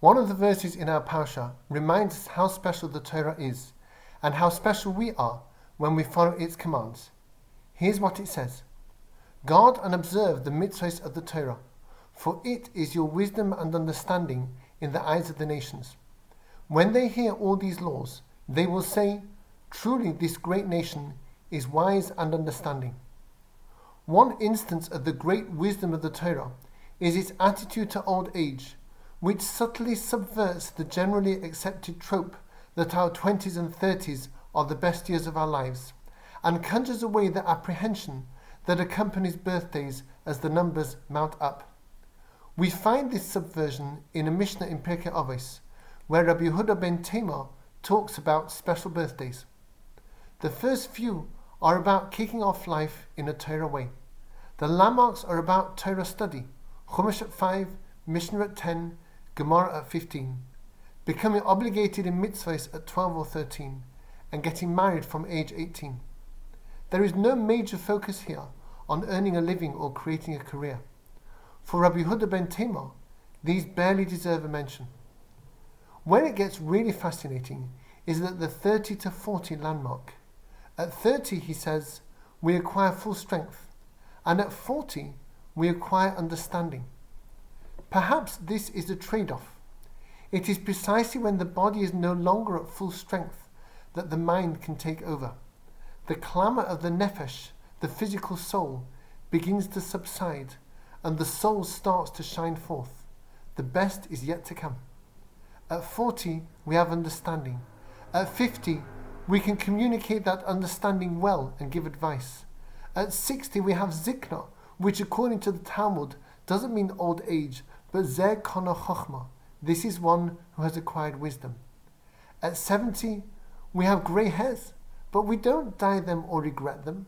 One of the verses in our Parsha reminds us how special the Torah is and how special we are when we follow its commands. Here's what it says: Guard and observe the mitzvahs of the Torah, for it is your wisdom and understanding in the eyes of the nations. When they hear all these laws, they will say, truly this great nation is wise and understanding. One instance of the great wisdom of the Torah is its attitude to old age, which subtly subverts the generally accepted trope that our 20s and 30s are the best years of our lives, and conjures away the apprehension that accompanies birthdays as the numbers mount up. We find this subversion in a Mishnah in Pirkei Avos, where Rabbi Yehuda ben Tamar talks about special birthdays. The first few are about kicking off life in a Torah way. The landmarks are about Torah study, Chumash at 5, Mishnah at 10, Gemara at 15, becoming obligated in mitzvahs at 12 or 13, and getting married from age 18. There is no major focus here on earning a living or creating a career. For Rabbi Yehuda ben Tamar, these barely deserve a mention. Where it gets really fascinating is at the 30 to 40 landmark. At 30, he says, we acquire full strength, and at 40, we acquire understanding. Perhaps this is a trade-off. It is precisely when the body is no longer at full strength that the mind can take over. The clamour of the nefesh, the physical soul, begins to subside, and the soul starts to shine forth. The best is yet to come. At 40, we have understanding. At 50, we can communicate that understanding well and give advice. At 60, we have zikna, which according to the Talmud doesn't mean old age, but zeh kana chochmah. This is one who has acquired wisdom. At 70, we have grey hairs, but we don't dye them or regret them.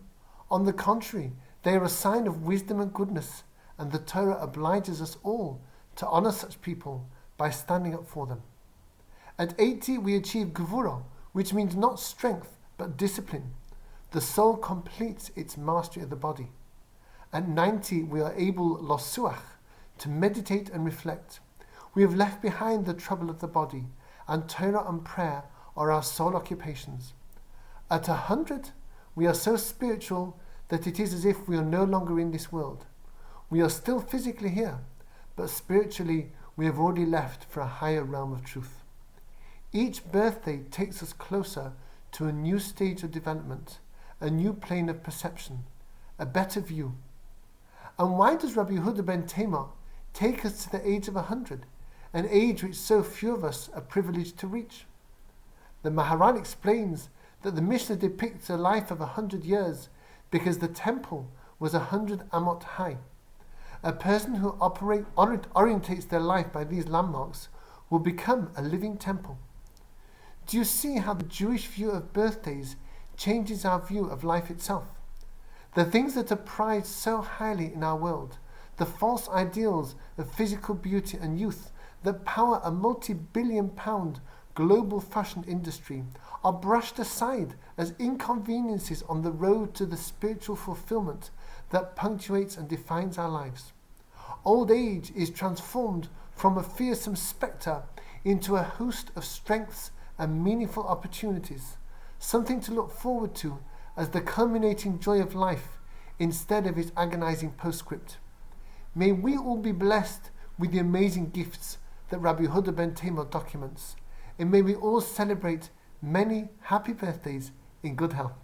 On the contrary, they are a sign of wisdom and goodness, and the Torah obliges us all to honor such people by standing up for them. At 80, we achieve gevurah, which means not strength, but discipline. The soul completes its mastery of the body. At 90, we are able, losuach, to meditate and reflect. We have left behind the trouble of the body, and Torah and prayer are our sole occupations. At 100, we are so spiritual that it is as if we are no longer in this world. We are still physically here, but spiritually we have already left for a higher realm of truth. Each birthday takes us closer to a new stage of development, a new plane of perception, a better view. And why does Rabbi Yehuda ben Tamar take us to the age of 100, an age which so few of us are privileged to reach? The Maharal explains that the Mishnah depicts a life of 100 years because the temple was 100 amot high. A person who orientates their life by these landmarks will become a living temple. Do you see how the Jewish view of birthdays changes our view of life itself? The things that are prized so highly in our world, the false ideals of physical beauty and youth that power a multi-billion-pound global fashion industry, are brushed aside as inconveniences on the road to the spiritual fulfillment that punctuates and defines our lives. Old age is transformed from a fearsome spectre into a host of strengths and meaningful opportunities, something to look forward to as the culminating joy of life instead of its agonizing postscript. May we all be blessed with the amazing gifts that Rabbi Yehuda ben Tamar documents, and may we all celebrate many happy birthdays in good health.